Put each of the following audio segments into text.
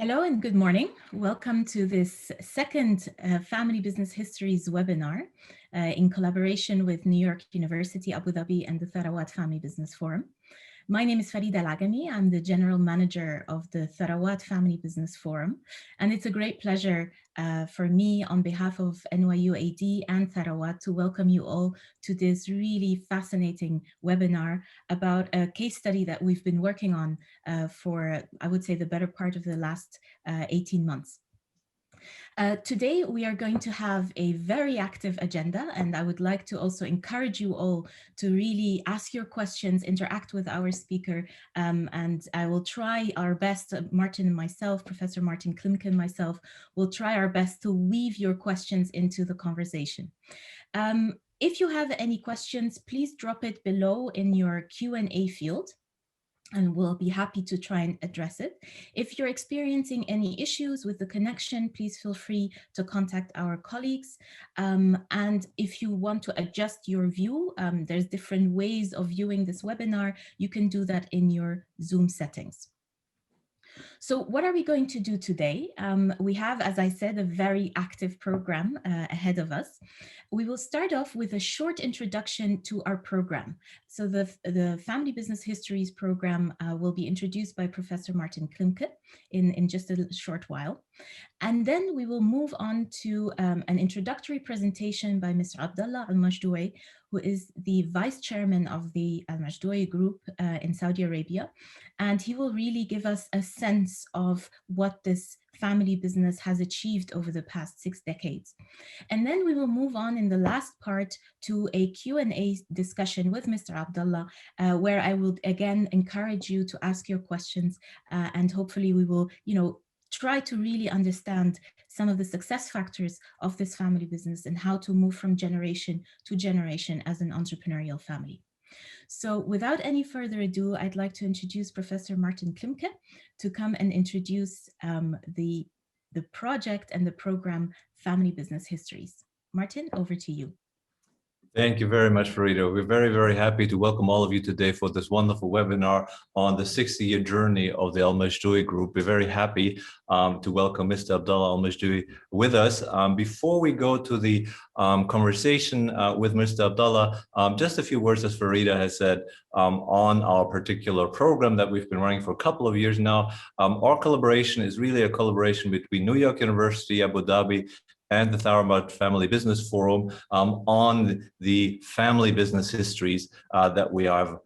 Hello and good morning. Welcome to this second Family Business Histories webinar in collaboration with New York University, Abu Dhabi, and the Tharawat Family Business Forum. My name is Farida Al-Agami. I'm the General Manager of the Tharawat Family Business Forum, and it's a great pleasure for me on behalf of NYU AD and Tharawat to welcome you all to this really fascinating webinar about a case study that we've been working on for, I would say, the better part of the last 18 months. Today, we are going to have a very active agenda, and I would like to also encourage you all to really ask your questions, interact with our speaker, and I will try our best, Martin and myself, Professor Martin Klimke and myself, will try our best to weave your questions into the conversation. If you have any questions, please drop it below in your Q&A field, and we'll be happy to try and address it. If you're experiencing any issues with the connection, please feel free to contact our colleagues. And if you want to adjust your view, there's different ways of viewing this webinar. You can do that in your Zoom settings. So what are we going to do today? We have, as I said, a very active program ahead of us. We will start off with a short introduction to our program. So the Family Business Histories program will be introduced by Professor Martin Klimke in just a short while. And then we will move on to an introductory presentation by Mr. Abdullah Almajdouie, who is the Vice Chairman of the Almajdouie Group in Saudi Arabia. And he will really give us a sense of what this family business has achieved over the past 6 decades. And then we will move on in the last part to a Q&A discussion with Mr. Abdullah, where I will again encourage you to ask your questions, and hopefully we will, try to really understand some of the success factors of this family business and how to move from generation to generation as an entrepreneurial family. So without any further ado, I'd like to introduce Professor Martin Klimke to come and introduce the project and the program Family Business Histories. Martin, over to you. Thank you very much, Farida. We're very, very happy to welcome all of you today for this wonderful webinar on the 60-year journey of the Almajdouie Group. We're very happy to welcome Mr. Abdullah Almajdouie with us. Before we go to the conversation with Mr. Abdullah, just a few words, as Farida has said, on our particular program that we've been running for a couple of years now. Our collaboration is really a collaboration between New York University, Abu Dhabi, and the Tharawat Family Business Forum on the family business histories that we have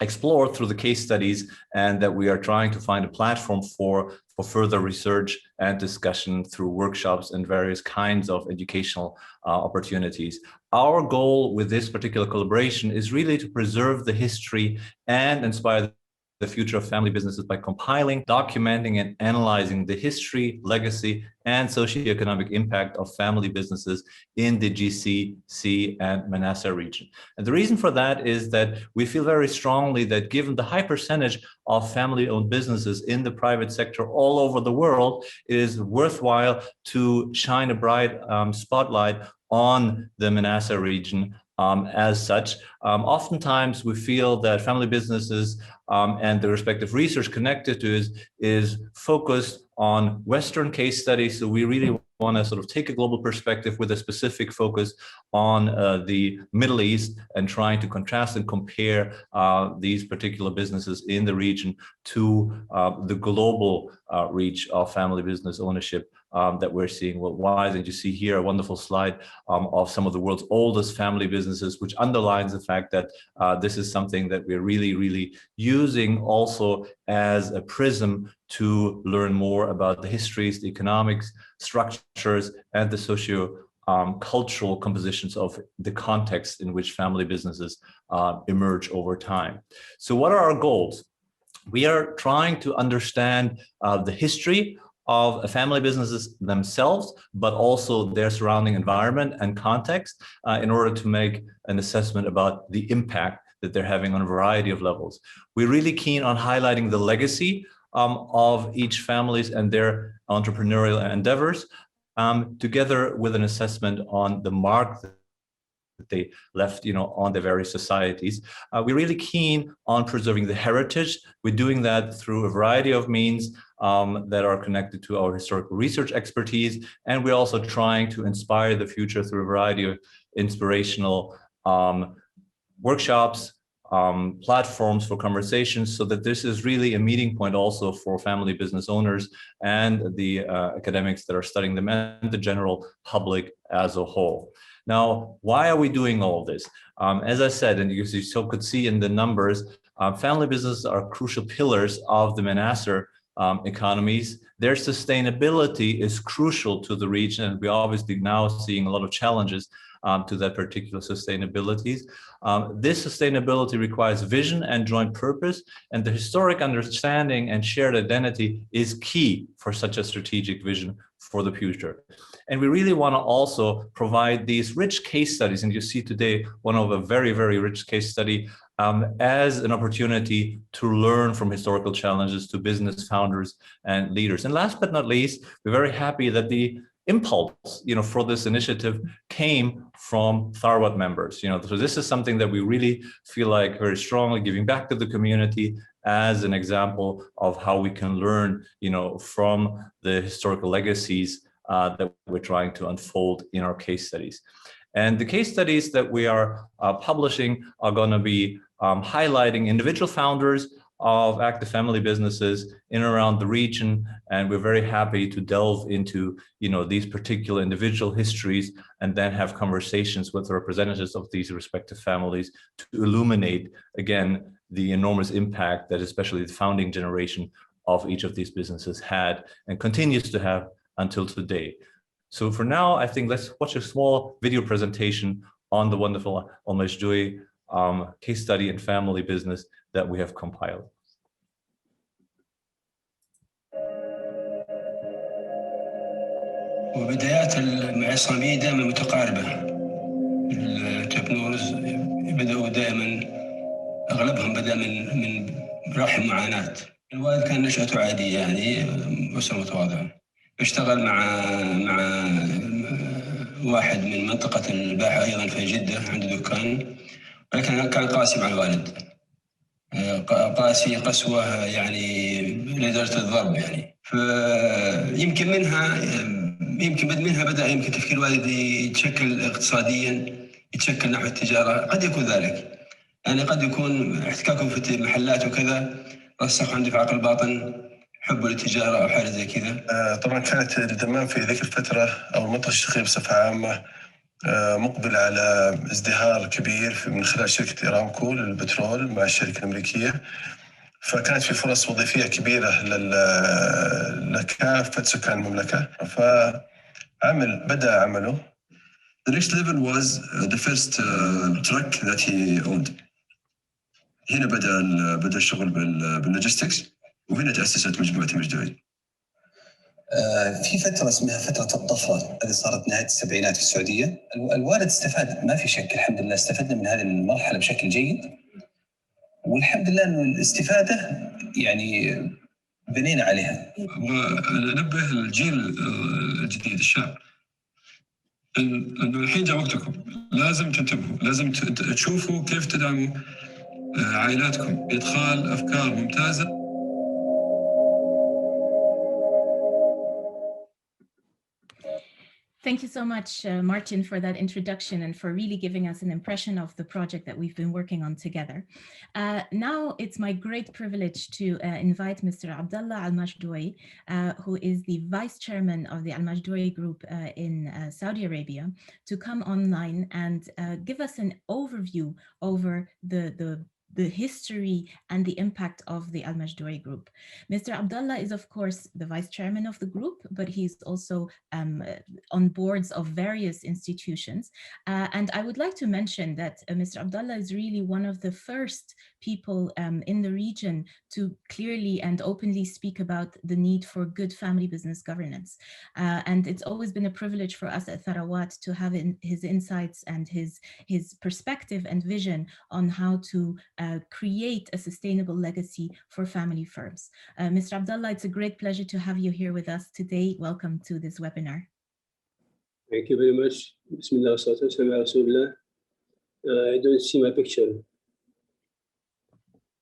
explored through the case studies, and that we are trying to find a platform for further research and discussion through workshops and various kinds of educational opportunities. Our goal with this particular collaboration is really to preserve the history and inspire the future of family businesses by compiling, documenting, and analyzing the history, legacy, and socioeconomic impact of family businesses in the GCC and MENASA region. And the reason for that is that we feel very strongly that given the high percentage of family-owned businesses in the private sector all over the world, it is worthwhile to shine a bright spotlight on the MENASA region. As such, oftentimes we feel that family businesses and the respective research connected to is focused on Western case studies. So we really want to sort of take a global perspective with a specific focus on the Middle East and trying to contrast and compare these particular businesses in the region to the global reach of family business ownership that we're seeing worldwide. And you see here a wonderful slide of some of the world's oldest family businesses, which underlines the fact that this is something that we're really, really using also as a prism to learn more about the histories, the economics, structures, and the socio-cultural compositions of the context in which family businesses emerge over time. So what are our goals? We are trying to understand the history of family businesses themselves, but also their surrounding environment and context in order to make an assessment about the impact that they're having on a variety of levels. We're really keen on highlighting the legacy of each families and their entrepreneurial endeavors, together with an assessment on the mark they left, on the various societies. We're really keen on preserving the heritage. We're doing that through a variety of means that are connected to our historical research expertise. And we're also trying to inspire the future through a variety of inspirational workshops, platforms for conversations, so that this is really a meeting point also for family business owners and the academics that are studying them and the general public as a whole. Now, why are we doing all of this? As I said, and you could see in the numbers, family businesses are crucial pillars of the MENASA economies. Their sustainability is crucial to the region, and we're obviously now seeing a lot of challenges to that particular sustainability. This sustainability requires vision and joint purpose, and the historic understanding and shared identity is key for such a strategic vision for the future. And we really want to also provide these rich case studies, and you see today one of a very, very rich case study as an opportunity to learn from historical challenges to business founders and leaders. And last but not least, we're very happy that the impulse, for this initiative came from Tharwat members. So this is something that we really feel like very strongly giving back to the community as an example of how we can learn, from the historical legacies that we're trying to unfold in our case studies. And the case studies that we are publishing are going to be highlighting individual founders of active family businesses in and around the region, and we're very happy to delve into these particular individual histories and then have conversations with the representatives of these respective families to illuminate again the enormous impact that especially the founding generation of each of these businesses had and continues to have until today. So for now, I think let's watch a small video presentation on the wonderful Almajdouie case study and family business that we have compiled. وبدايات العصامية دائما متقاربة. التكنولوجيا بدأوا دائما أغلبهم بدأ من رحم معاناة. الوالد كان نشأته عادية يعني أسرة متواضعة. اشتغل مع واحد من منطقة الباحة أيضا في جدة عنده دكان، ولكن كان قاسي مع الوالد. قاسي قسوة يعني لدرجة الضرب يعني. فيمكن منها بدأ يمكن تفكير الوالد يتشكل اقتصاديا، يتشكل نحو التجارة. قد يكون ذلك، يعني قد يكون احتكاكه في المحلات وكذا رسخ عنده في عقل الباطن حبه للتجارة أو حاجة زي كذا. طبعا كانت الدمام في ذيك الفترة أو المنطقة الشرقية بصفة عامة مقبل على ازدهار كبير من خلال شركة إيرامكو للبترول مع الشركة الأمريكية، فكانت في فرص وظيفية كبيرة لكافة سكان المملكة. بدأ عمله. The next level was the first truck that he owned. هنا بدأ الشغل باللوجيستكس، وهنا تأسست مجموعة المجدوي. في فترة اسمها فترة الطفرة اللي صارت نهاية السبعينات في السعودية. الوالد استفاد، ما في شك، الحمد لله استفدنا من هذه المرحلة بشكل جيد، والحمد لله إنه الاستفادة يعني بنينا عليها. وننبه الجيل الجديد الشاب إنه الحين جاء وقتكم، لازم تنتبهوا، لازم تشوفوا كيف تدعموا عائلاتكم بإدخال أفكار ممتازة. Thank you so much, Martin, for that introduction and for really giving us an impression of the project that we've been working on together. Now it's my great privilege to invite Mr. Abdullah Almajdouie, who is the Vice Chairman of the Almajdouie Group in Saudi Arabia, to come online and give us an overview over the history and the impact of the Almajdouie Group. Mr. Abdullah is, of course, the vice chairman of the group, but he's also on boards of various institutions. And I would like to mention that Mr. Abdullah is really one of the first people in the region to clearly and openly speak about the need for good family business governance. And it's always been a privilege for us at Tharawat to have his insights and his perspective and vision on how to create a sustainable legacy for family firms. Mr. Abdullah, it's a great pleasure to have you here with us today. Welcome to this webinar. Thank you very much. Bismillah, salatu wassalamu ala rasulillah. I don't see my picture.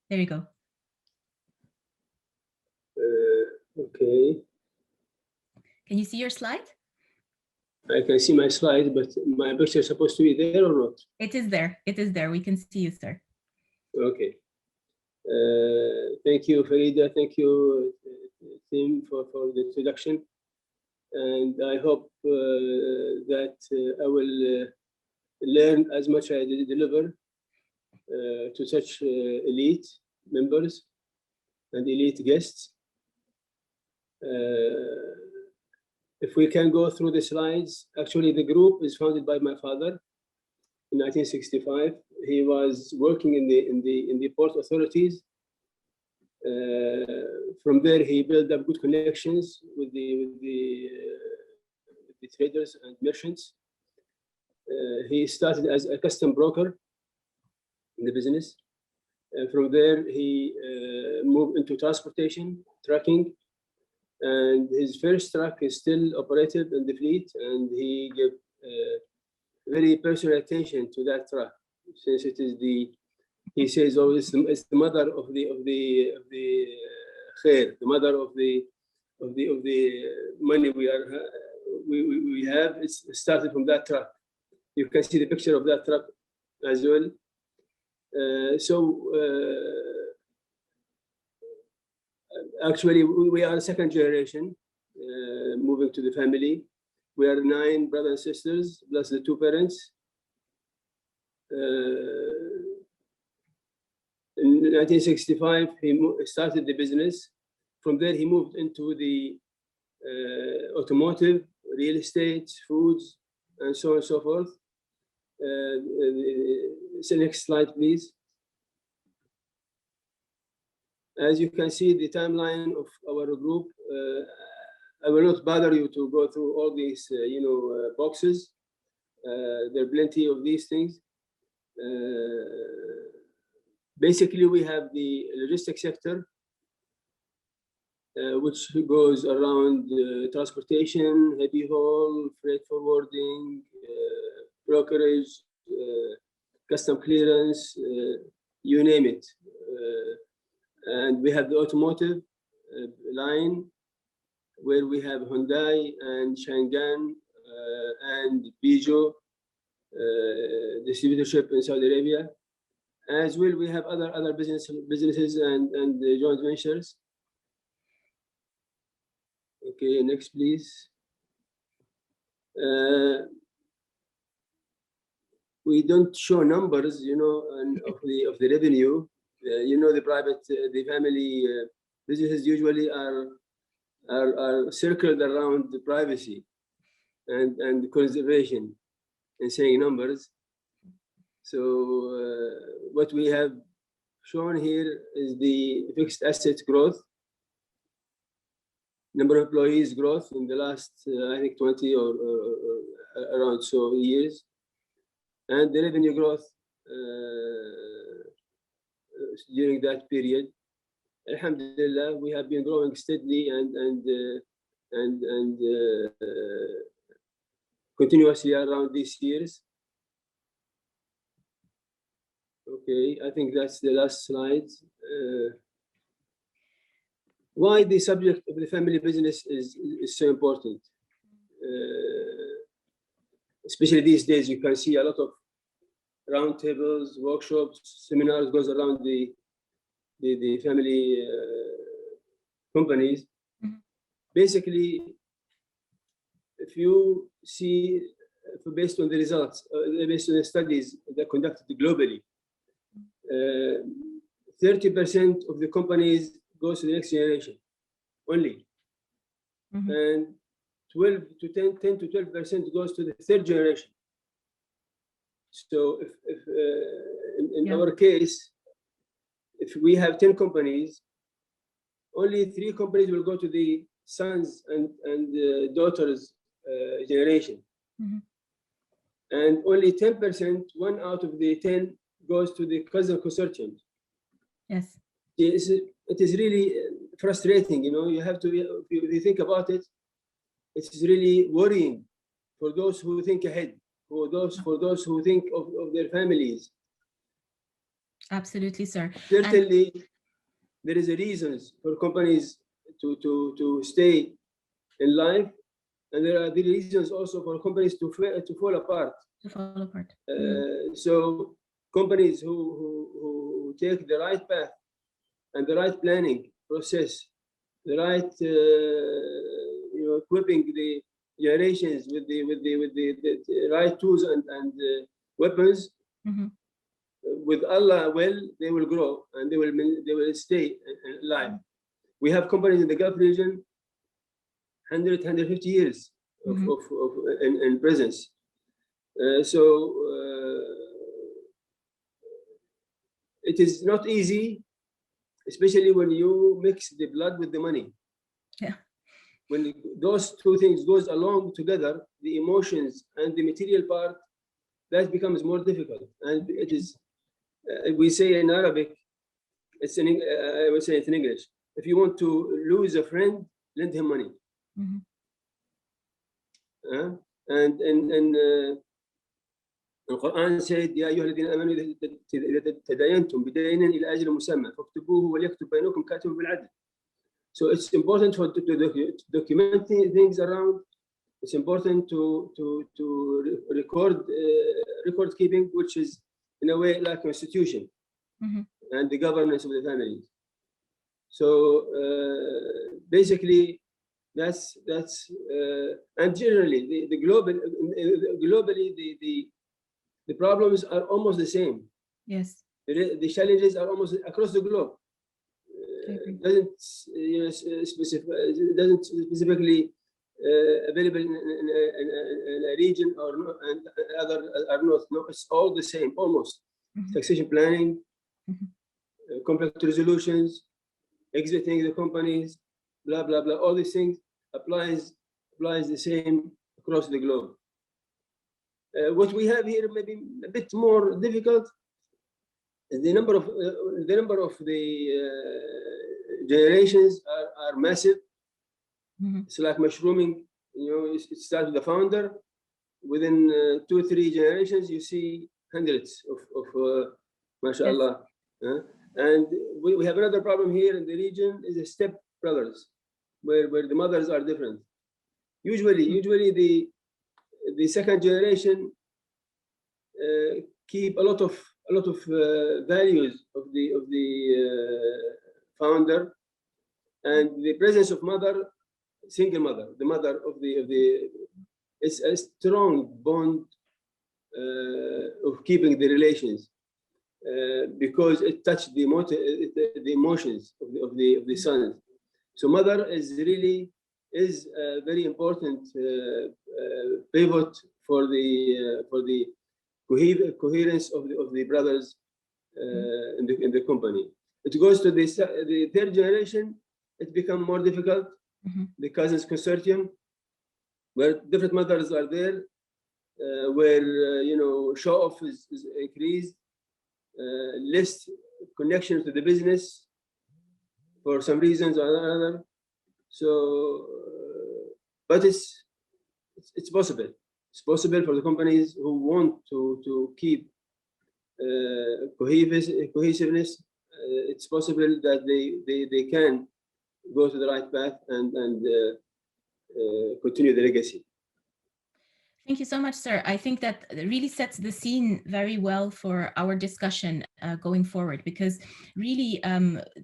There you go. Okay. Can you see your slide? I can see my slide, but my picture is supposed to be there or not? It is there. It is there. We can see you, sir. Okay. Thank you, Farida. Thank you, Tim, for the introduction. And I hope that I will learn as much as I deliver to such elite members and elite guests. If we can go through the slides, actually the group is founded by my father in 1965. He was working in the port authorities. From there, he built up good connections with the traders and merchants. He started as a custom broker in the business. From there, he moved into transportation, trucking, and his first truck is still operated in the fleet, and he gave very personal attention to that truck, since it is he says, oh, it's the mother of the khair, the mother of the money we have. It's started from that truck. You can see the picture of that truck as well. Actually, we are second generation moving to the family. We are 9 brothers and sisters, plus the 2 parents. In 1965, he started the business. From there, he moved into the automotive, real estate, foods, and so on and so forth. So next slide, please. As you can see, the timeline of our group, I will not bother you to go through all these, boxes. There are plenty of these things. Basically, we have the logistics sector, which goes around transportation, heavy haul, freight forwarding, brokerage, custom clearance, you name it. And we have the automotive line, where we have Hyundai and Shangan and Peugeot distributorship in Saudi Arabia. As well, we have other businesses and joint ventures. Okay, next, please. We don't show numbers, of the revenue. The family businesses usually are circled around the privacy and conservation and saying numbers. So what we have shown here is the fixed assets growth, number of employees growth in the last, I think 20 or around so years, and the revenue growth during that period. Alhamdulillah, we have been growing steadily and continuously around these years. Okay, I think that's the last slide. Why the subject of the family business is so important? Especially these days, you can see a lot of roundtables, workshops, seminars goes around the family companies. Mm-hmm. Basically, if you see, based on the results, based on the studies that are conducted globally, 30% of the companies goes to the next generation only. Mm-hmm. And 10 to 12% goes to the third generation. So if in our case, if we have 10 companies, only 3 companies will go to the sons and daughters generation. Mm-hmm. And only 10%, 1 out of the 10, goes to the cousin consortium. Yes. It is really frustrating, you have to, if you think about it, it's really worrying for those who think ahead for those who think of their families. Absolutely, sir. Certainly, there is a reasons for companies to stay in life, and there are the reasons also for companies to fall apart. So companies who take the right path and the right planning process, the right equipping the generations with the right tools and weapons. With Allah will, they will grow and they will stay alive. We have companies in the Gulf region 150 years in presence. It is not easy, especially when you mix the blood with the money. Yeah. When those two things goes along together, the emotions and the material part, that becomes more difficult. And it is, we say in Arabic, I would say it in English, if you want to lose a friend, lend him money. And القرآن said يا أيها الذين آمنوا إذا تداينتم بدين إلى أجل مسمى فاكتبوه وليكتب بينكم كاتب بالعدل. So it's important to document things around. It's important to record keeping, which is in a way like constitution and the governance of the families. So basically, that's and generally globally the problems are almost the same. Yes. The challenges are almost across the globe. Doesn't specifically available in a region or not, and other are not. No, it's all the same almost. Taxation planning, conflict resolutions, exiting the companies, blah blah blah. All these things applies the same across the globe. What we have here may be a bit more difficult. The number of the generations are massive. It's like mushrooming. It starts with the founder. Within 2 or 3 generations, you see hundreds of mashallah. Yes. And we have another problem here in the region is the step brothers, where the mothers are different. Usually the second generation keep a lot of values of the founder, and the presence of single mother, the mother of the is a strong bond of keeping the relations because it touched the emotions of the sons. So mother is a very important pivot for the coherence of the brothers in the company. It goes to the third generation. It becomes more difficult. The cousins consortium, where different mothers are there, where show off is increased, less connection to the business for some reasons or another. So, but it's possible. It's possible for the companies who want to keep cohesiveness. It's possible that they can go to the right path and continue the legacy. Thank you so much, sir. I think that really sets the scene very well for our discussion going forward, because really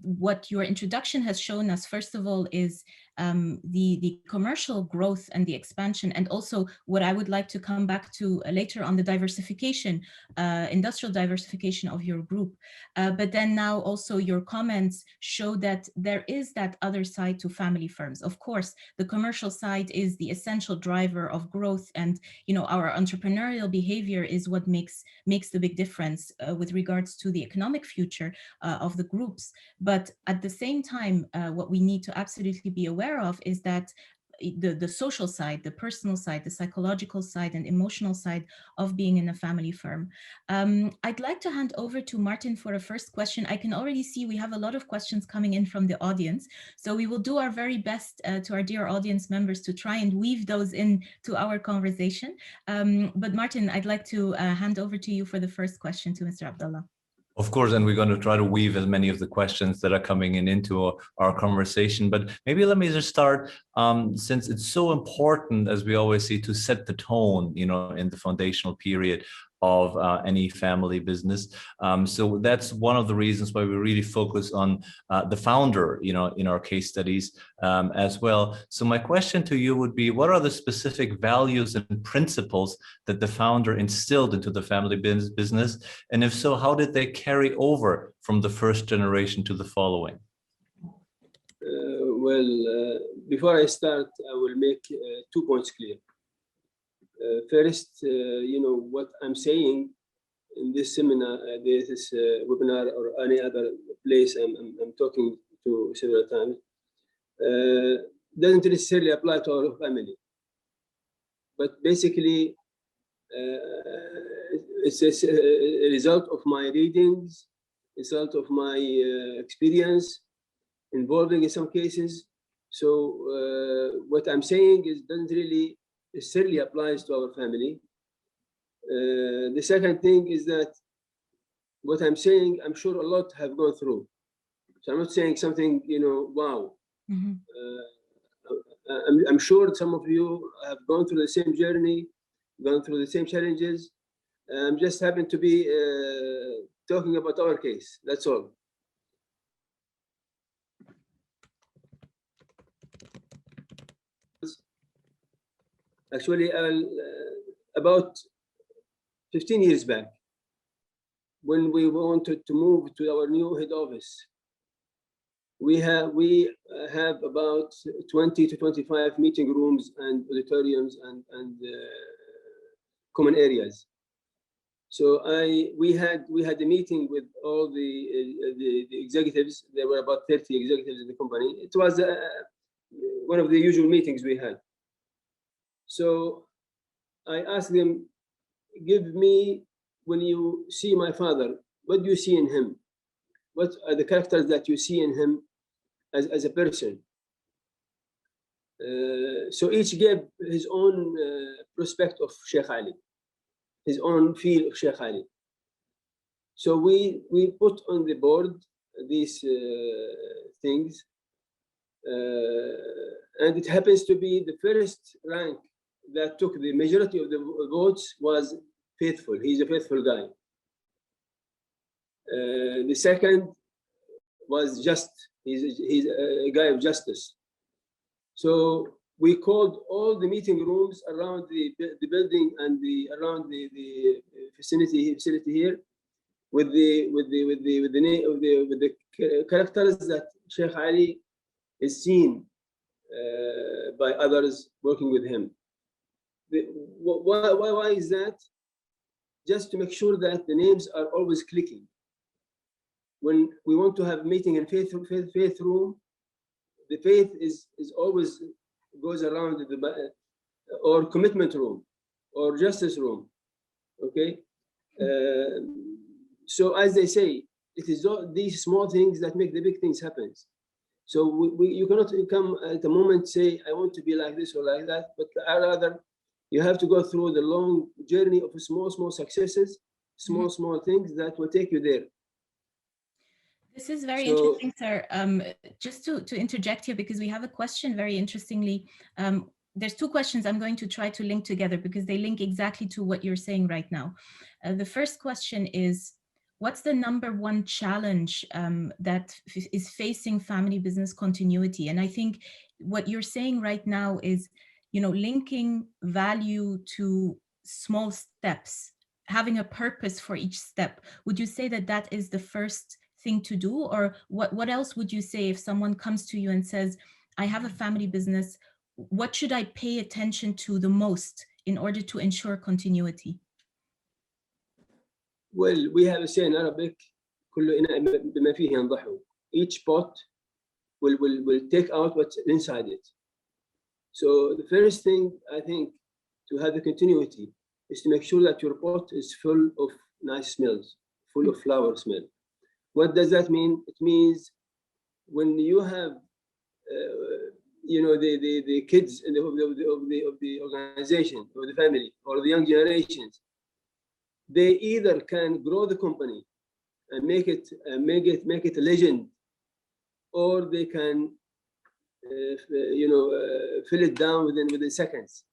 what your introduction has shown us, first of all, is the commercial growth and the expansion, and also what I would like to come back to later on, the diversification, industrial diversification of your group. But then now also your comments show that there is that other side to family firms. Of course, the commercial side is the essential driver of growth, and our entrepreneurial behavior is what makes the big difference with regards to the economic future of the groups. But at the same time, what we need to absolutely be aware of is that the social side, the personal side, the psychological side and emotional side of being in a family firm. I'd like to hand over to Martin for a first question. I can already see we have a lot of questions coming in from the audience. So we will do our very best to our dear audience members to try and weave those in to our conversation. But Martin, I'd like to hand over to you for the first question to Mr. Abdullah. Of course, and we're going to try to weave as many of the questions that are coming in into our conversation. But maybe let me just start, since it's so important, as we always see, to set the tone, in the foundational period of any family business. So that's one of the reasons why we really focus on the founder, in our case studies as well. So my question to you would be, what are the specific values and principles that the founder instilled into the family business? And if so, how did they carry over from the first generation to the following? Before I start, I will make 2 points clear. First, what I'm saying in this seminar, this webinar, or any other place I'm talking to several times, doesn't necessarily apply to our family. But basically, it's a result of my readings, a result of my experience, involving in some cases. So what I'm saying doesn't really necessarily applies to our family. The second thing is that what I'm saying, I'm sure a lot have gone through. So I'm not saying something, wow. Mm-hmm. I'm sure some of you have gone through the same journey, gone through the same challenges. I'm just happen to be talking about our case, that's all. Actually, about 15 years back, when we wanted to move to our new head office, we have about 20 to 25 meeting rooms and auditoriums and common areas. So we had a meeting with all the executives. There were about 30 executives in the company. It was one of the usual meetings we had. So I asked them, give me, when you see my father, what do you see in him? What are the characters that you see in him as a person? So each gave his own prospect of Sheikh Ali, his own feel of Sheikh Ali. So we put on the board these things, and it happens to be the first rank that took the majority of the votes was faithful. He's a faithful guy. The second was just. He's a guy of justice. So we called all the meeting rooms around the building and around the facility here with the characters that Sheikh Ali is seen by others working with him. Why is that? Just to make sure that the names are always clicking. When we want to have a meeting in faith room, the faith is always goes around the or commitment room or justice room. Okay, so as they say, it is these small things that make the big things happen. So you cannot come at the moment say I want to be like this or like that, but rather you have to go through the long journey of small successes, small things that will take you there. This is very interesting, sir. Just to interject here, because we have a question very interestingly. There's two questions I'm going to try to link together because they link exactly to what you're saying right now. The first question is, what's the #1 challenge that is facing family business continuity? And I think what you're saying right now is, linking value to small steps, having a purpose for each step. Would you say that that is the first thing to do? Or what else would you say if someone comes to you and says, I have a family business, what should I pay attention to the most in order to ensure continuity? Well, we have a say in Arabic, each pot will take out what's inside it. So the first thing, I think, to have the continuity is to make sure that your pot is full of nice smells, full of flower smell. What does that mean? It means when you have, you know, the kids of the organization or the family or the young generations, they either can grow the company and make it a legend, or they can fill it down within seconds.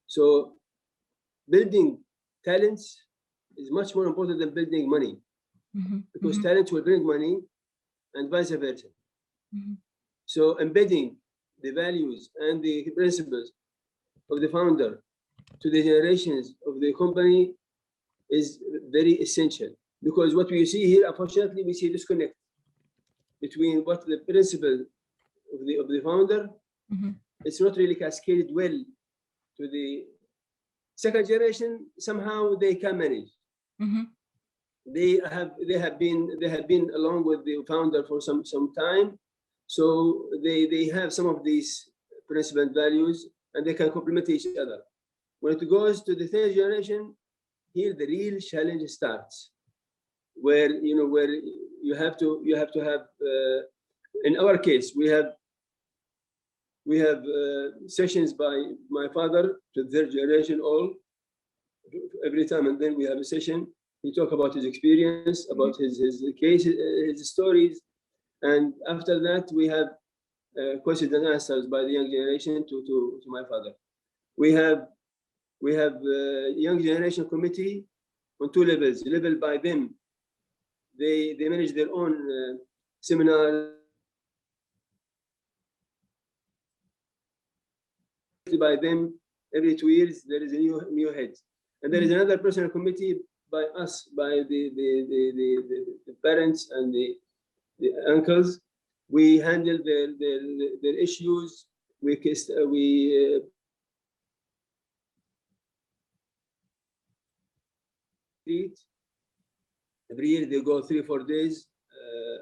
So building talents is much more important than building money, because talent will bring money and vice versa. So embedding the values and the principles of the founder to the generations of the company is very essential, because what we see here, unfortunately, we see disconnect between what the principle of the founder, it's not really cascaded well to the second generation. Somehow they can manage. They have been along with the founder for some time, so they have some of these principles and values, and they can complement each other. When it goes to the third generation, here the real challenge starts, where you have to have. In our case, we have sessions by my father to the third generation all every time, and then we have a session. He talk about his experience, about his case, his stories, and after that we have questions and answers by the young generation to my father. We have young generation committee on two levels. Level by them, they manage their own seminars. By them, every 2 years there is a new head, and there is another personal committee by us, by the parents and the uncles. We handle their issues. Every year they go 3 or 4 days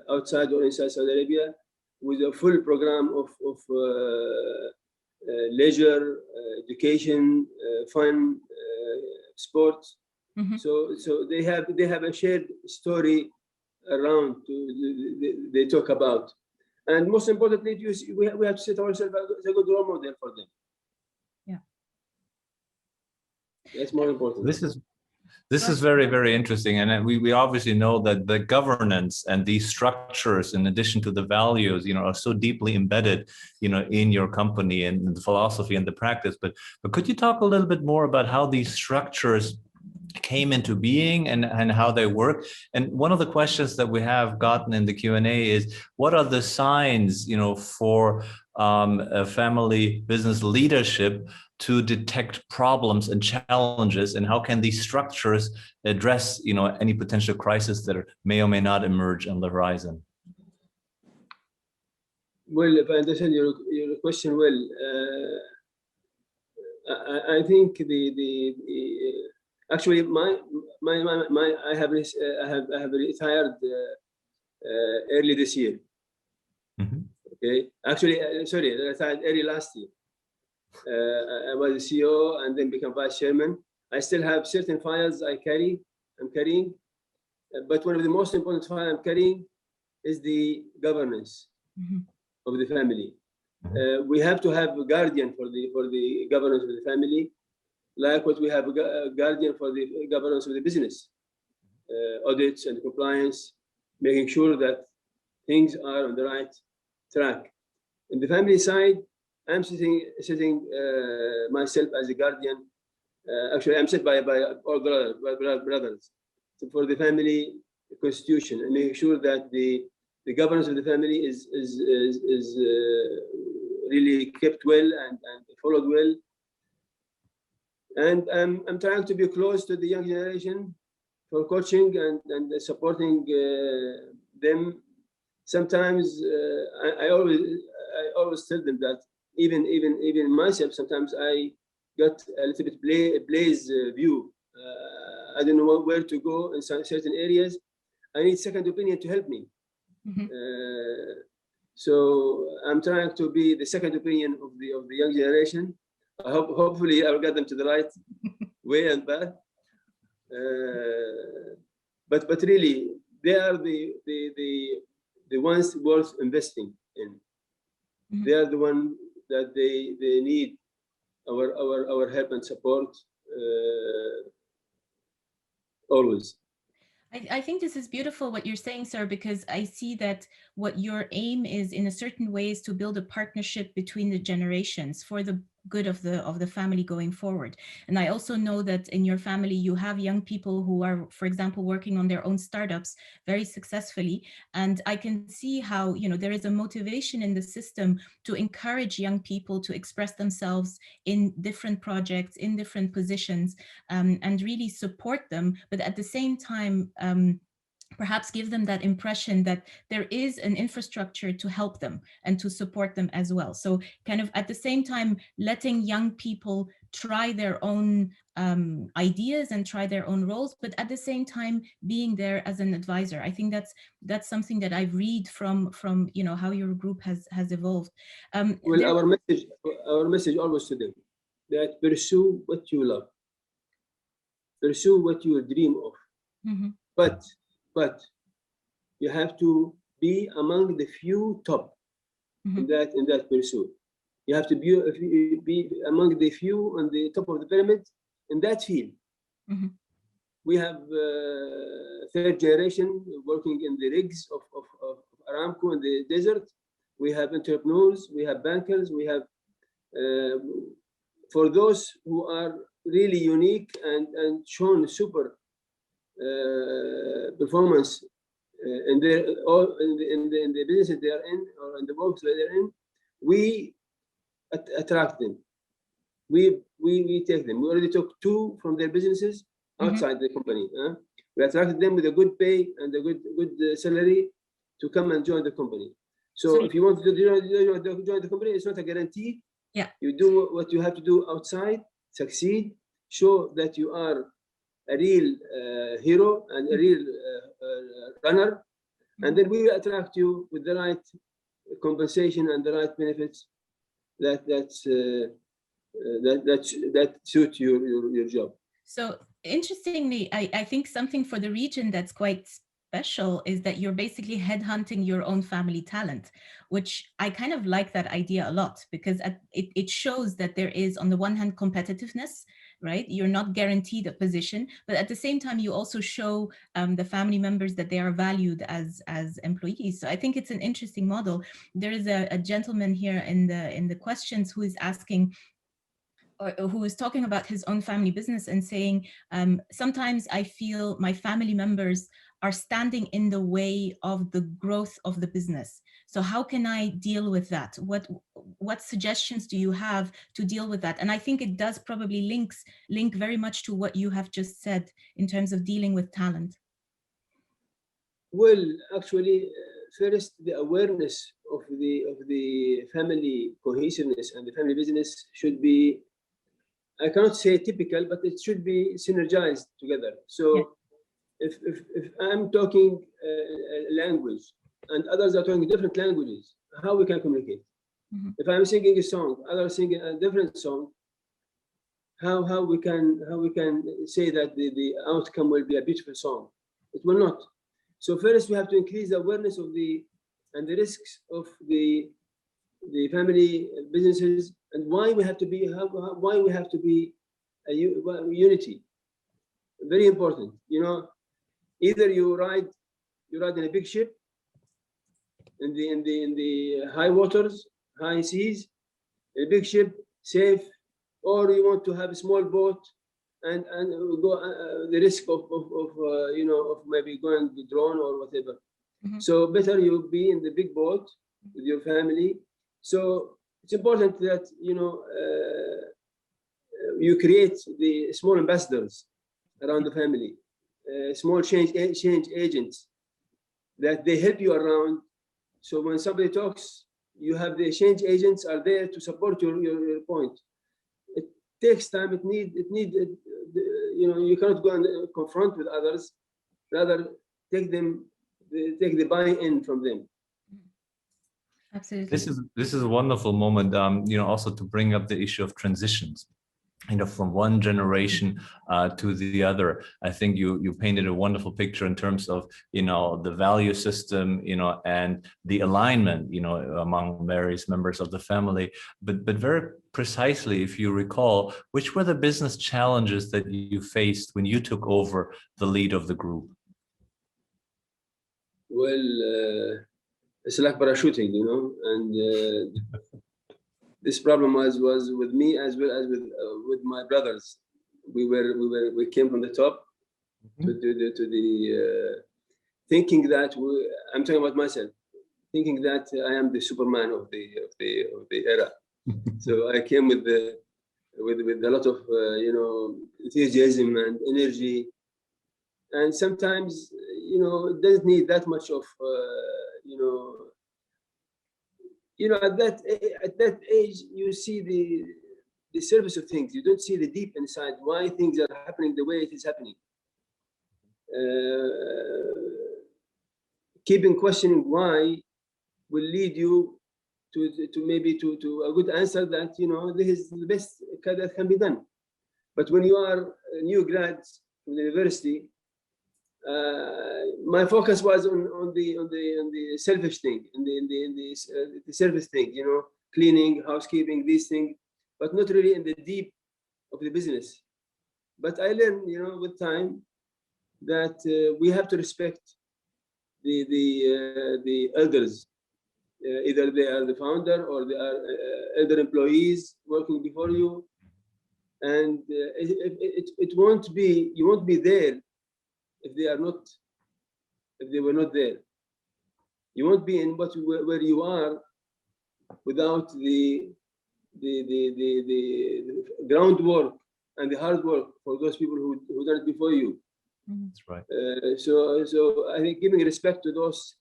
outside or inside Saudi Arabia with a full program of leisure, education, fun, sports. So they have a shared story around they talk about, and most importantly, we have to set ourselves as a good role model for them. Yeah, that's more important. This is very, very interesting. And we obviously know that the governance and these structures, in addition to the values, are so deeply embedded, in your company and the philosophy and the practice. But could you talk a little bit more about how these structures came into being and how they work? And one of the questions that we have gotten in the Q&A is, what are the signs, for a family business leadership to detect problems and challenges, and how can these structures address, any potential crisis that may or may not emerge on the horizon? Well, if I understand your question well, I think actually I have retired early this year. Okay, actually, sorry, I retired early last year. I was a CEO and then became vice chairman. I still have certain files I'm carrying, but one of the most important files I'm carrying is the governance of the family. We have to have a guardian for the governance of the family, like what we have a guardian for the governance of the business, audits and compliance, making sure that things are on the right track. In the family side, I'm sitting myself as a guardian. Actually, I'm set by all brothers for the family constitution, and making sure that the governance of the family is really kept well and followed well. And I'm trying to be close to the young generation for coaching and supporting them. Sometimes I always tell them that even myself, sometimes I got a little bit blaze view. I don't know where to go in certain areas. I need second opinion to help me. So I'm trying to be the second opinion of the young generation. Hopefully I'll get them to the right way and path. But really, they are the ones worth investing in. Mhm. They are the one that they need our help and support always. I think this is beautiful what you're saying, sir, because I see that what your aim is in a certain way is to build a partnership between the generations for the good of the family going forward. And I also know that in your family you have young people who are, for example, working on their own startups very successfully. And I can see how, you know, there is a motivation in the system to encourage young people to express themselves in different projects, in different positions, and really support them. But at the same time, perhaps give them that impression that there is an infrastructure to help them and to support them as well. So kind of at the same time, letting young people try their own ideas and try their own roles, but at the same time being there as an advisor. I think that's something that I read from you know how your group has evolved. Well, our message always to them, that pursue what you love, pursue what you dream of. Mm-hmm. But you have to be among the few top Mm-hmm. in that pursuit. You have to be among the few on the top of the pyramid in that field. Mm-hmm. We have third generation working in the rigs of Aramco in the desert. We have entrepreneurs, we have bankers, we have for those who are really unique and shown super performance in the business they are in or in the works that they're in, we attract them. We take them. We already took 2 from their businesses outside the company. We attracted them with a good pay and a good salary to come and join the company. So if you want to join the company, it's not a guarantee. Yeah. You do what you have to do outside, succeed, show that you are a real hero and a real runner, and then we will attract you with the right compensation and the right benefits that suit your job. So interestingly, I think something for the region that's quite special is that you're basically headhunting your own family talent, which I kind of like that idea a lot, because it shows that there is, on the one hand, competitiveness, right? You're not guaranteed a position, but at the same time, you also show the family members that they are valued as employees. So I think it's an interesting model. There is a gentleman here in the questions who is asking, or who is talking about his own family business and saying, sometimes I feel my family members are standing in the way of the growth of the business. So how can I deal with that? What suggestions do you have to deal with that? And I think it does probably link very much to what you have just said in terms of dealing with talent. Well, actually, first, the awareness of the family cohesiveness and the family business should be, I cannot say typical, but it should be synergized together. So if I'm talking a language and others are talking different languages, how we can communicate? Mm-hmm. If I'm singing a song, others singing a different song, how we can say that the outcome will be a beautiful song? It will not. So first we have to increase the awareness of the risks of the family businesses, and why we have to be a unity. Very important. You know, either you ride in a big ship in the high waters, high seas, a big ship, safe, or you want to have a small boat and go the risk of maybe going with drone or whatever. Mm-hmm. So better you be in the big boat with your family. So it's important that you create the small ambassadors around the family, small change agents that they help you around. So when somebody talks, you have the change agents are there to support your point. It takes time. It need you cannot go and confront with others. Rather, take the buy-in from them. Absolutely. This is a wonderful moment, also to bring up the issue of transitions, from one generation to the other. I think you painted a wonderful picture in terms of, the value system, and the alignment, among various members of the family. But very precisely, if you recall, which were the business challenges that you faced when you took over the lead of the group? Well, it's like parachuting, and this problem was with me as well as with my brothers. We came from the top to the thinking that I'm talking about myself, thinking that I am the Superman of the era. So I came with a lot of enthusiasm and energy, and sometimes it doesn't need that much of at that age you see the surface of things. You don't see the deep inside, why things are happening the way it is happening. Keeping questioning why will lead you to maybe to a good answer that this is the best that can be done. But when you are a new grad from the university, my focus was on the selfish thing, in the service thing, cleaning, housekeeping, these things, but not really in the deep of the business. But I learned, with time, that we have to respect the elders, either they are the founder or they are elder employees working before you, and it won't be, you won't be there if they were not there. You won't be in where you are without the groundwork and the hard work for those people who done it before you. That's right. So I think giving respect to those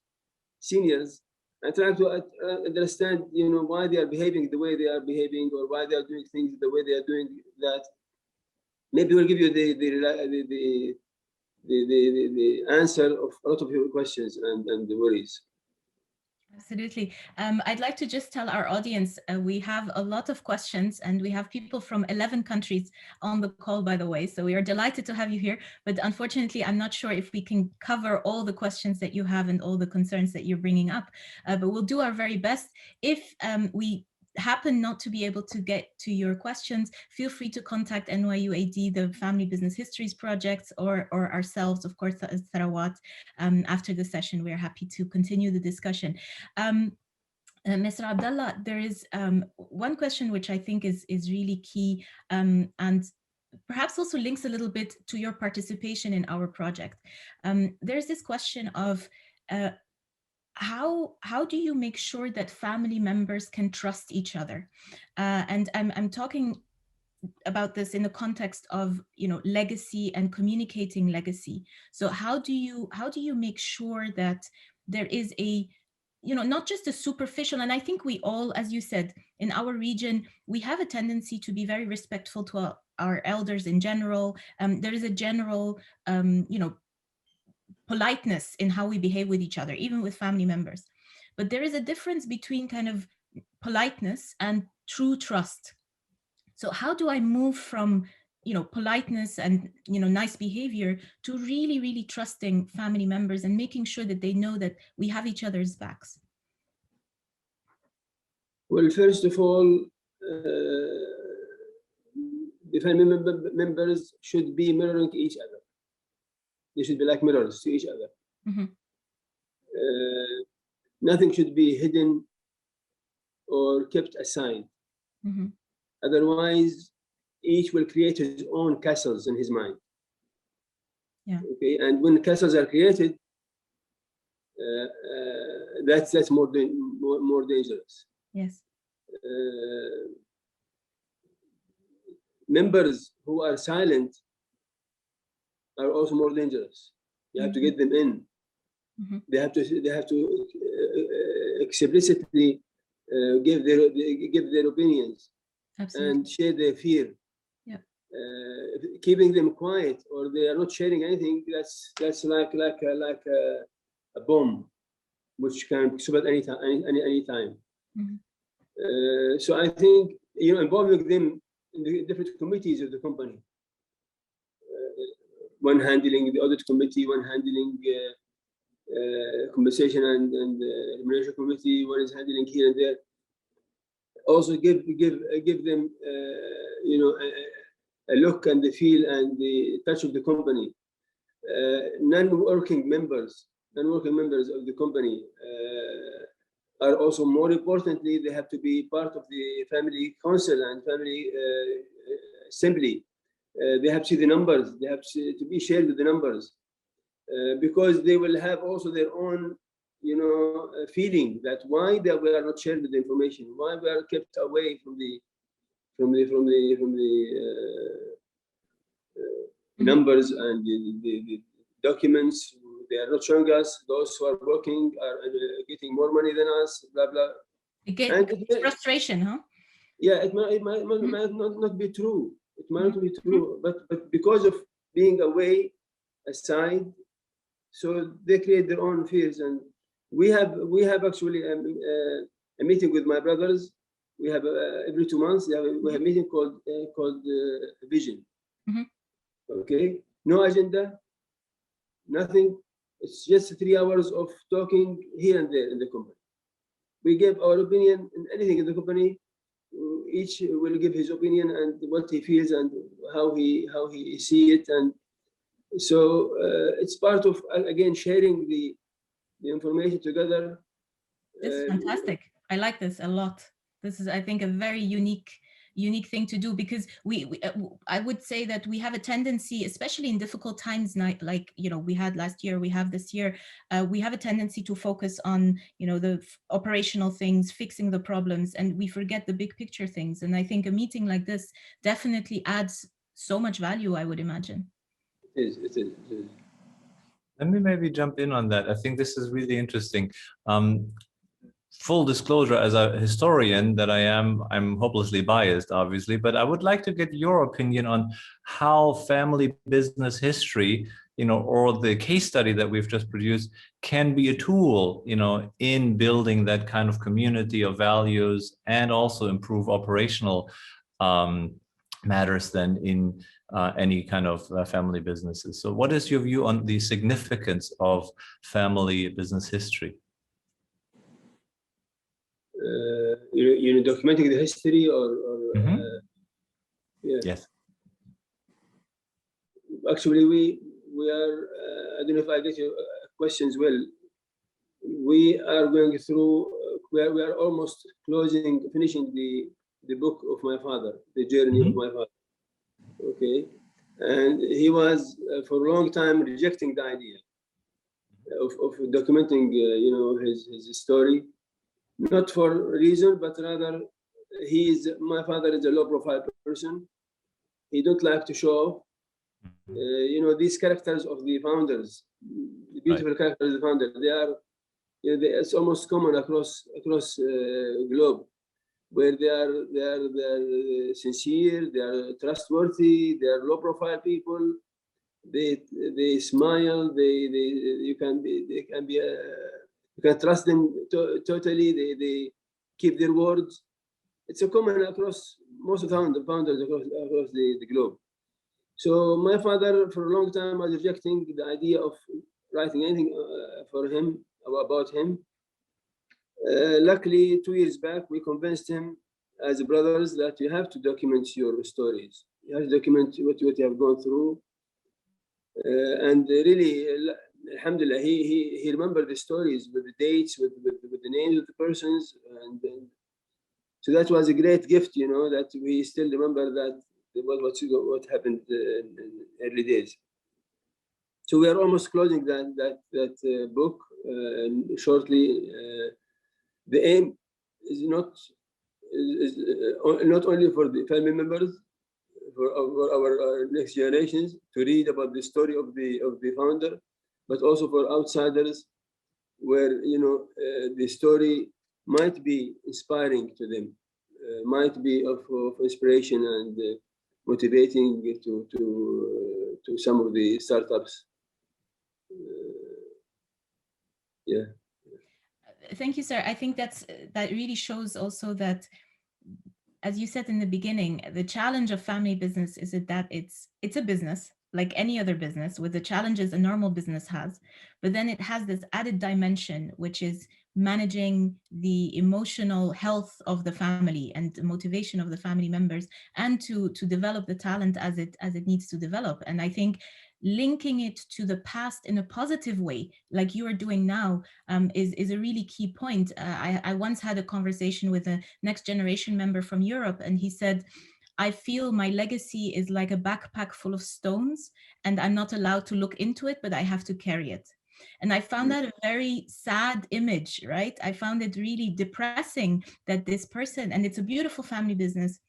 seniors and trying to understand, why they are behaving the way they are behaving, or why they are doing things the way they are doing that, maybe will give you the answer of a lot of your questions and the worries. Absolutely. I'd like to just tell our audience, we have a lot of questions, and we have people from 11 countries on the call, by the way. So we are delighted to have you here. But unfortunately, I'm not sure if we can cover all the questions that you have and all the concerns that you're bringing up. But we'll do our very best. If we happen not to be able to get to your questions, feel free to contact NYUAD, the Family Business Histories Project, or ourselves, of course, Tharawat. After the session, we're happy to continue the discussion. Mr. Abdullah, there is one question which I think is really key, and perhaps also links a little bit to your participation in our project. There's this question of how do you make sure that family members can trust each other? And I'm talking about this in the context of legacy and communicating legacy. So how do you make sure that there is a not just a superficial, and I think we all, as you said, in our region, we have a tendency to be very respectful to our elders in general. There is a general politeness in how we behave with each other, even with family members. But there is a difference between kind of politeness and true trust. So how do I move from politeness and nice behavior to really, really trusting family members and making sure that they know that we have each other's backs? Well, first of all, the family members should be mirroring each other. They should be like mirrors to each other. Mm-hmm. Nothing should be hidden or kept aside. Mm-hmm. Otherwise, each will create his own castles in his mind. Yeah. Okay, and when castles are created, that's more dangerous. Yes. Members who are silent are also more dangerous. You have to get them in. Mm-hmm. They have to explicitly give their opinions. Absolutely. And share their fear. Yeah. Keeping them quiet, or they are not sharing anything, that's like a bomb. which can stop at any time. Any time. Mhm. So I think, you know, involving them in the different committees of the company. One handling the audit committee, one handling compensation and remuneration committee, one is handling here and there. Also give them you know, a look and the feel and the touch of the company. Non-working members of the company are also, more importantly, they have to be part of the family council and family assembly. They have to see the numbers. They have to be shared with the numbers, because they will have also their own, you know, feeling that why we are not shared with the information, why we are kept away from the numbers and the documents. They are not showing us. Those who are working are getting more money than us. Blah blah. It's frustration, huh? Yeah, it might not be true. It might not be true, but because of being away, aside, so they create their own fears. And we have actually a meeting with my brothers. We have every 2 months. We have a meeting called Vision. Okay, no agenda, nothing. It's just 3 hours of talking here and there in the company. We give our opinion in anything in the company. Each will give his opinion and what he feels and how he see it. And so it's part of, again, sharing the information together. This is fantastic. I like this a lot. This is, I think, a very unique thing to do, because I would say that we have a tendency, especially in difficult times, like, you know, we had last year, we have this year, we have a tendency to focus on, you know, the operational things, fixing the problems, and we forget the big picture things. And I think a meeting like this definitely adds so much value, I would imagine. It is. Let me maybe jump in on that. I think this is really interesting. Full disclosure, as a historian that I am, I'm hopelessly biased, obviously, but I would like to get your opinion on how family business history, you know, or the case study that we've just produced can be a tool, you know, in building that kind of community of values and also improve operational matters then in any kind of family businesses. So what is your view on the significance of family business history? You know, documenting the history or yeah. Yes. Actually, we are, I don't know if I get your questions well. We are going through, we are almost finishing the book of my father, the journey of my father. Okay. And he was for a long time rejecting the idea of documenting, you know, his story. Not for a reason, but rather my father is a low profile person. He don't like to show off. You know, these characters of the founders, the beautiful characters of the founders, they are, you know, it's almost common across globe, where they are sincere, they are trustworthy, they are low profile people. They smile. You can trust them totally. They keep their words. It's a common across most of the founders across the globe. So my father, for a long time, was rejecting the idea of writing anything for him about him. Luckily, 2 years back, we convinced him as brothers that you have to document your stories. You have to document what you have gone through. And really, alhamdulillah, he remembered the stories with the dates, with the names of the persons, and so that was a great gift, you know, that we still remember that what happened in early days. So we are almost closing that book shortly. The aim is not only for the family members, for our next generations to read about the story of the founder, but also for outsiders, where, you know, the story might be inspiring to them, might be of inspiration and motivating to some of the startups. Yeah. Thank you, sir. I think that really shows also that, as you said in the beginning, the challenge of family business is that it's a business like any other business with the challenges a normal business has, but then it has this added dimension, which is managing the emotional health of the family and the motivation of the family members, and to develop the talent as it needs to develop. And I think linking it to the past in a positive way, like you are doing now, is a really key point. I once had a conversation with a next generation member from Europe, and he said, I feel my legacy is like a backpack full of stones, and I'm not allowed to look into it, but I have to carry it. And I found that a very sad image, right? I found it really depressing that this person, and it's a beautiful family business,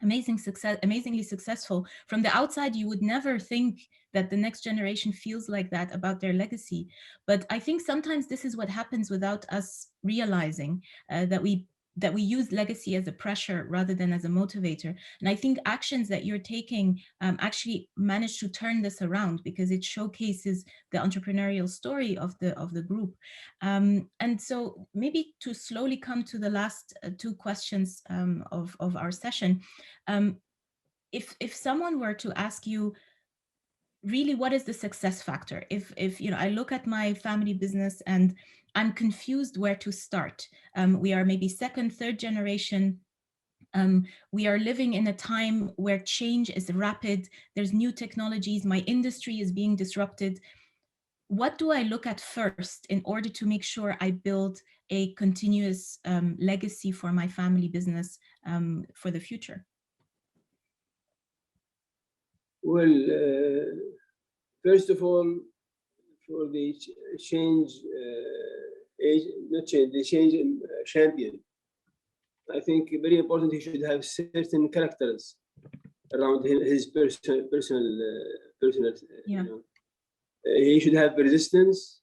amazingly successful. From the outside, you would never think that the next generation feels like that about their legacy. But I think sometimes this is what happens without us realizing that we use legacy as a pressure rather than as a motivator. And I think actions that you're taking actually manage to turn this around, because it showcases the entrepreneurial story of the group. And so maybe to slowly come to the last two questions of our session, if someone were to ask you, really, what is the success factor? If you know, I look at my family business and I'm confused where to start. We are maybe second, third generation. We are living in a time where change is rapid. There's new technologies. My industry is being disrupted. What do I look at first in order to make sure I build a continuous legacy for my family business for the future? Well, first of all, for the change, the change champion, I think very important. He should have certain characters around his personal. Yeah. You know. He should have resistance.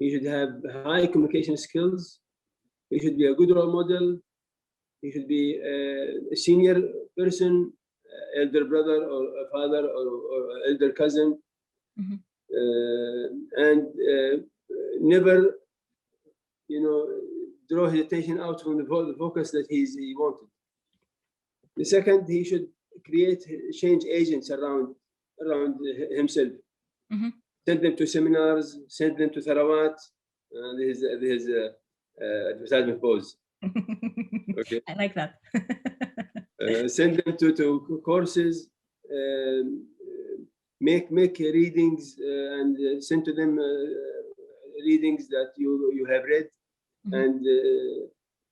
He should have high communication skills. He should be a good role model. He should be a senior person, elder brother or a father or elder cousin, Mm-hmm. And never, you know, draw his attention out from the focus that he wanted. The second, he should create change agents around himself. Mm-hmm. Send them to seminars, send them to Tharawat. There's advertisement pose. Okay. I like that. Send them to courses, make readings and send to them readings that you have read, mm-hmm. and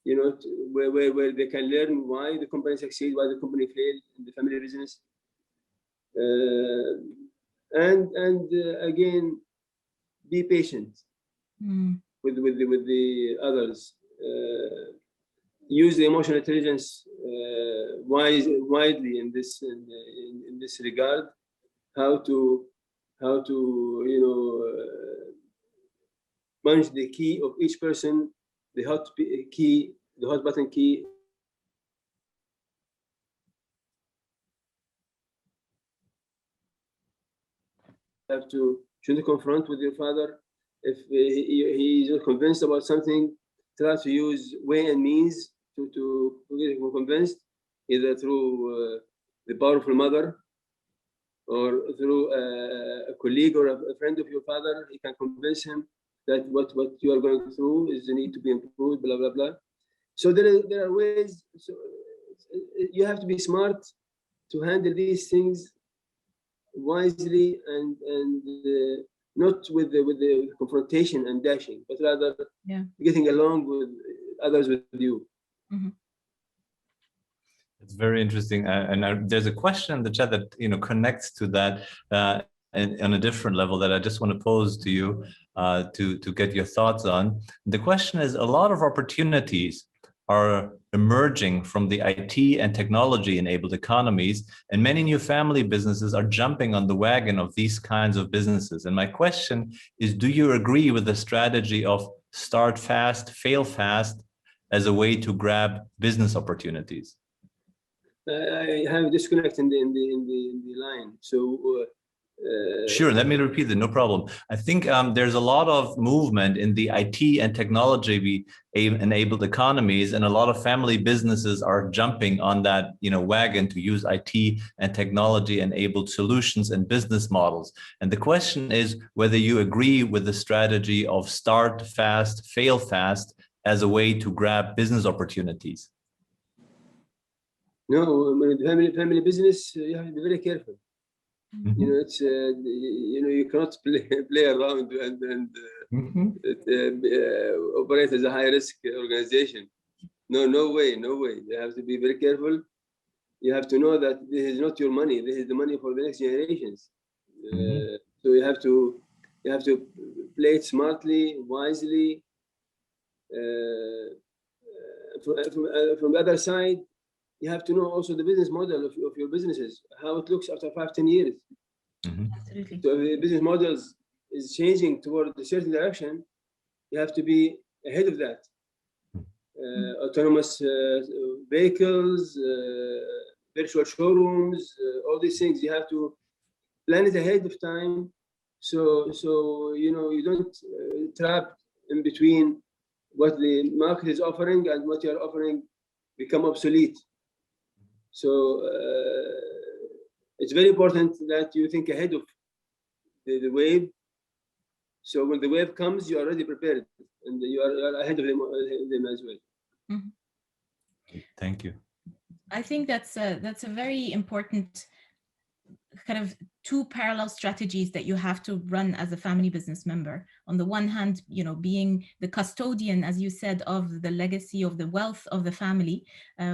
you know, where they can learn why the company succeed, why the company failed in the family business, and again, be patient with the others. Use the emotional intelligence widely in this regard. How to you know, punch the key of each person, the hot button key. Have to shouldn't confront with your father. If he is not convinced about something, try to use way and means to get him convinced, either through the powerful mother or through a colleague or a friend of your father. You can convince him that what you are going through is the need to be improved, blah, blah, blah. So there are ways. So you have to be smart to handle these things wisely and not with the confrontation and dashing, but rather getting along with others with you. Mm-hmm. It's very interesting, and there's a question in the chat that, you know, connects to that on a different level that I just want to pose to you to get your thoughts on. The question is, a lot of opportunities are emerging from the IT and technology-enabled economies, and many new family businesses are jumping on the wagon of these kinds of businesses. And my question is, do you agree with the strategy of start fast, fail fast as a way to grab business opportunities? I have a disconnect in the line. So Sure, let me repeat that, no problem. I think there's a lot of movement in the IT and technology enabled economies, and a lot of family businesses are jumping on that wagon to use IT and technology enabled solutions and business models. And the question is whether you agree with the strategy of start fast, fail fast as a way to grab business opportunities. No, family business, you have to be very careful. Mm-hmm. It's you cannot play around and operate as a high risk organization. No way. You have to be very careful. You have to know that this is not your money. This is the money for the next generations. So you have to play it smartly, wisely. From the other side, you have to know also the business model of your businesses, how it looks after 5-10 years. Absolutely. So if the business models is changing toward a certain direction, you have to be ahead of that. Autonomous vehicles, virtual showrooms, all these things, you have to plan it ahead of time. So you don't trap in between what the market is offering and what you're offering become obsolete. So it's very important that you think ahead of the wave. So when the wave comes, you're already prepared and you are ahead of them as well. Mm-hmm. Thank you. I think that's a very important kind of two parallel strategies that you have to run as a family business member. On the one hand, being the custodian, as you said, of the legacy of the wealth of the family,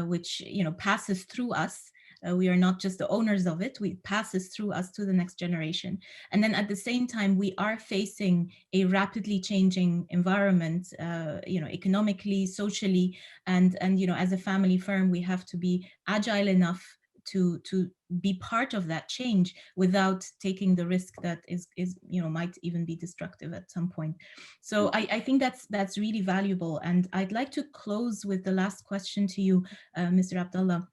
which passes through us. We are not just the owners of it, it passes through us to the next generation. And then at the same time, we are facing a rapidly changing environment, economically, socially, and as a family firm, we have to be agile enough to be part of that change without taking the risk that is might even be destructive at some point. So I think that's really valuable. And I'd like to close with the last question to you, Mr. Abdullah.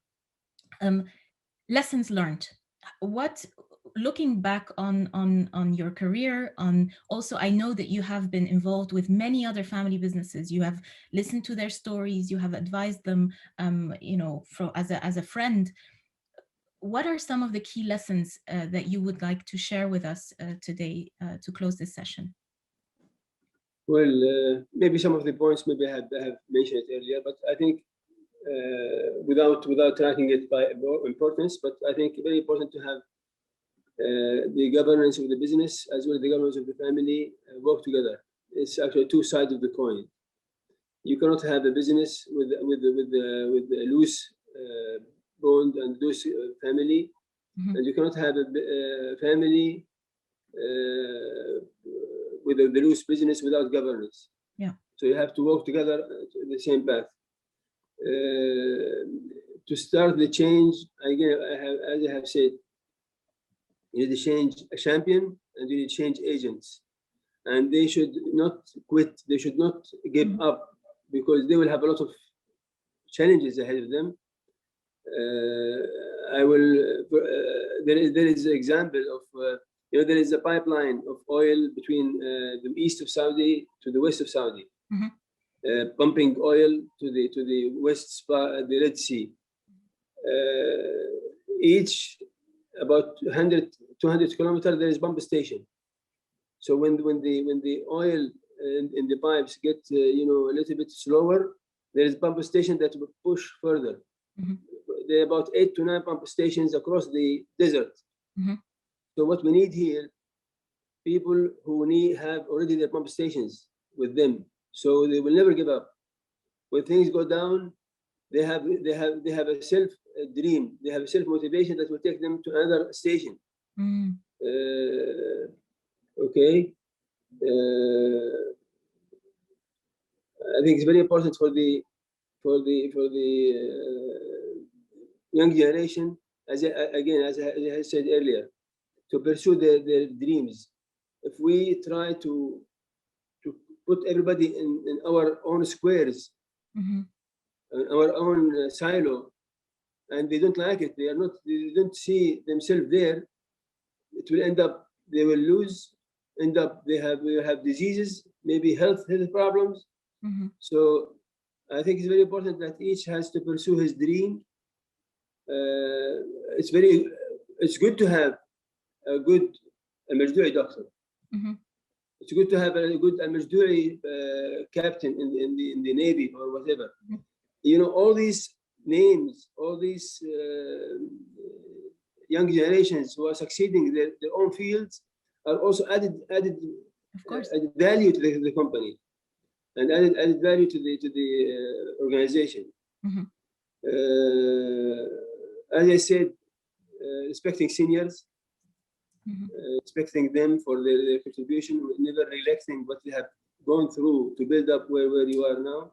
Lessons learned. What, looking back on your career, also I know that you have been involved with many other family businesses. You have listened to their stories. You have advised them, as a friend. What are some of the key lessons that you would like to share with us today to close this session? Well, maybe some of the points maybe I have mentioned it earlier, but I think without tracking it by importance, but I think very important to have the governance of the business as well as the governance of the family work together. It's actually two sides of the coin. You cannot have a business with a loose bond and loose family, and you cannot have a family with the loose business without governance. Yeah. So you have to work together in the same path. To start the change, again, as I have said, you need to change a champion and you need to change agents. And they should not quit, they should not give up, because they will have a lot of challenges ahead of them. There is an example of, there is a pipeline of oil between the east of Saudi to the west of Saudi, pumping oil to the west, the Red Sea. Each about 100-200 kilometers, there is pump station. So when the oil in the pipes get a little bit slower, there is pump station that will push further. There are about 8 to 9 pump stations across the desert. So what we need here, people who have already their pump stations with them, so they will never give up. When things go down, they have a self dream, they have a self motivation that will take them to another station. Okay. I think it's very important for the young generation, as I said earlier, to pursue their dreams. If we try to put everybody in our own squares, our own silo, and they don't like it, they don't see themselves there, it will end up, they will lose, end up, they will have diseases, maybe health problems. Mm-hmm. So I think it's very important that each has to pursue his dream. It's good to have a good Almajdouie doctor. Mm-hmm. It's good to have a good Almajdouie captain in the Navy or whatever. Mm-hmm. You know, all these names, all these young generations who are succeeding their own fields are also added value to the company and added value to the organization. Mm-hmm. As I said, respecting seniors, mm-hmm. Respecting them for their contribution, never neglecting what they have gone through to build up where you are now.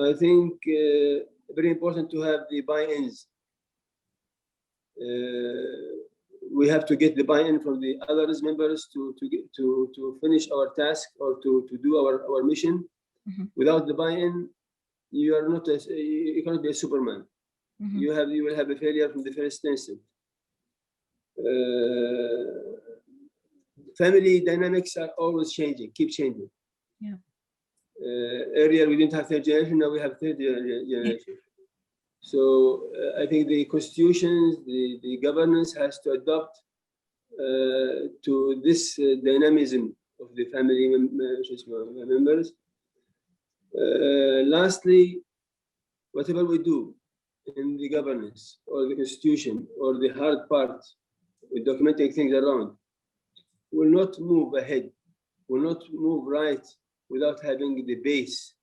I think very important to have the buy-ins. We have to get the buy-in from the others members to finish our task or to do our mission. Mm-hmm. Without the buy-in, you are not you cannot be a Superman. Mm-hmm. You will have a failure from the first instant. Family dynamics are always changing, keep changing. Yeah. Earlier we didn't have third generation, now we have third generation. So I think the constitutions, the governance has to adopt to this dynamism of the family members. Lastly, whatever we do in the governance or the constitution or the hard part with documenting things around will not move ahead, will not move right without having the base.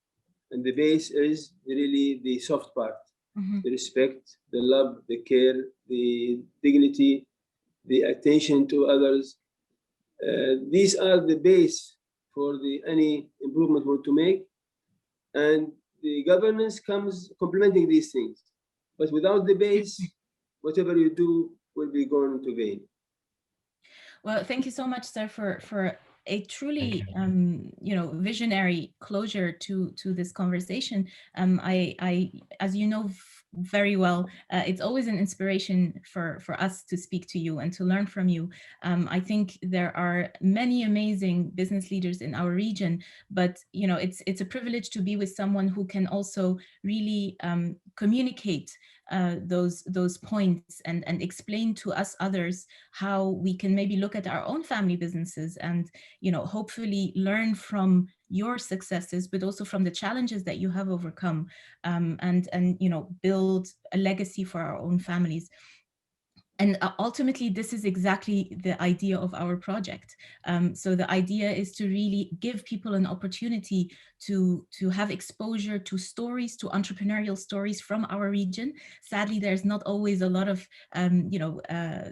And the base is really the soft part. Mm-hmm. The respect, the love, the care, the dignity, the attention to others. These are the base for any improvement we want to make. And the governance comes complementing these things. But without the base, whatever you do will be gone to vain. Well, thank you so much, sir, for a truly visionary closure to this conversation. I as you know very well, it's always an inspiration for us to speak to you and to learn from you. I think there are many amazing business leaders in our region, but it's a privilege to be with someone who can also really communicate those points and explain to us others how we can maybe look at our own family businesses and hopefully learn from your successes, but also from the challenges that you have overcome, and build a legacy for our own families. And ultimately, this is exactly the idea of our project. So the idea is to really give people an opportunity to have exposure to stories, to entrepreneurial stories from our region. Sadly, there's not always a lot of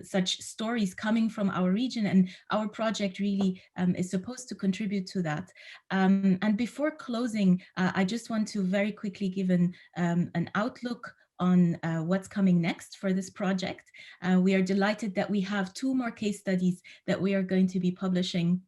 such stories coming from our region, and our project really is supposed to contribute to that. And before closing, I just want to very quickly give an outlook on what's coming next for this project. We are delighted that we have 2 more case studies that we are going to be publishing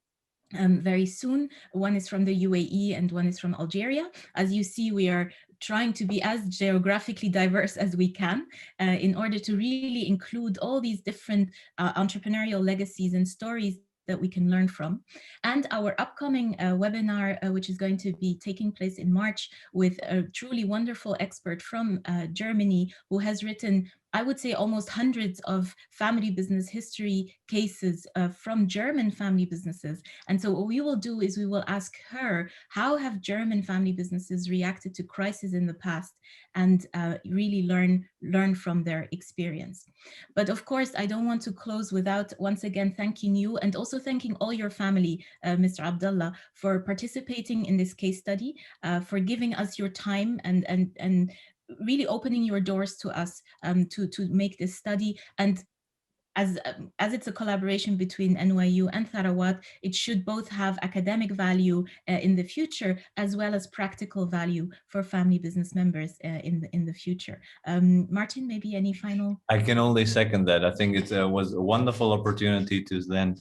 very soon. One is from the UAE and one is from Algeria. As you see, we are trying to be as geographically diverse as we can in order to really include all these different entrepreneurial legacies and stories that we can learn from. And our upcoming webinar, which is going to be taking place in March with a truly wonderful expert from Germany who has written, I would say, almost hundreds of family business history cases from German family businesses. And so what we will do is we will ask her, how have German family businesses reacted to crisis in the past, and really learn from their experience. But of course, I don't want to close without once again thanking you, and also thanking all your family, Mr. Abdullah, for participating in this case study, for giving us your time and really opening your doors to us to make this study. And as it's a collaboration between NYU and Tharawat, it should both have academic value in the future, as well as practical value for family business members in the future. Martin, maybe any final? I can only second that. I think it was a wonderful opportunity to then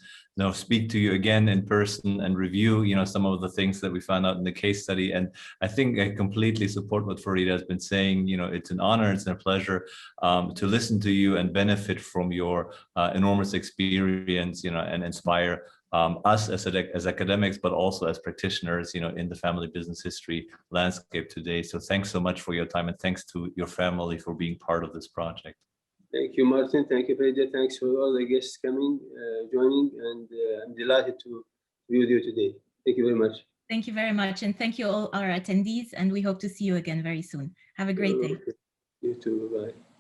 speak to you again in person and review some of the things that we found out in the case study. And I think I completely support what Farida has been saying. It's an honor, it's a pleasure to listen to you and benefit from your enormous experience, and inspire us as academics, but also as practitioners, in the family business history landscape today. So thanks so much for your time, and thanks to your family for being part of this project. Thank you, Martin. Thank you, Frida. Thanks for all the guests coming, joining, and I'm delighted to be with you today. Thank you very much. Thank you very much, and thank you all our attendees, and we hope to see you again very soon. Have a great day. You too. Bye.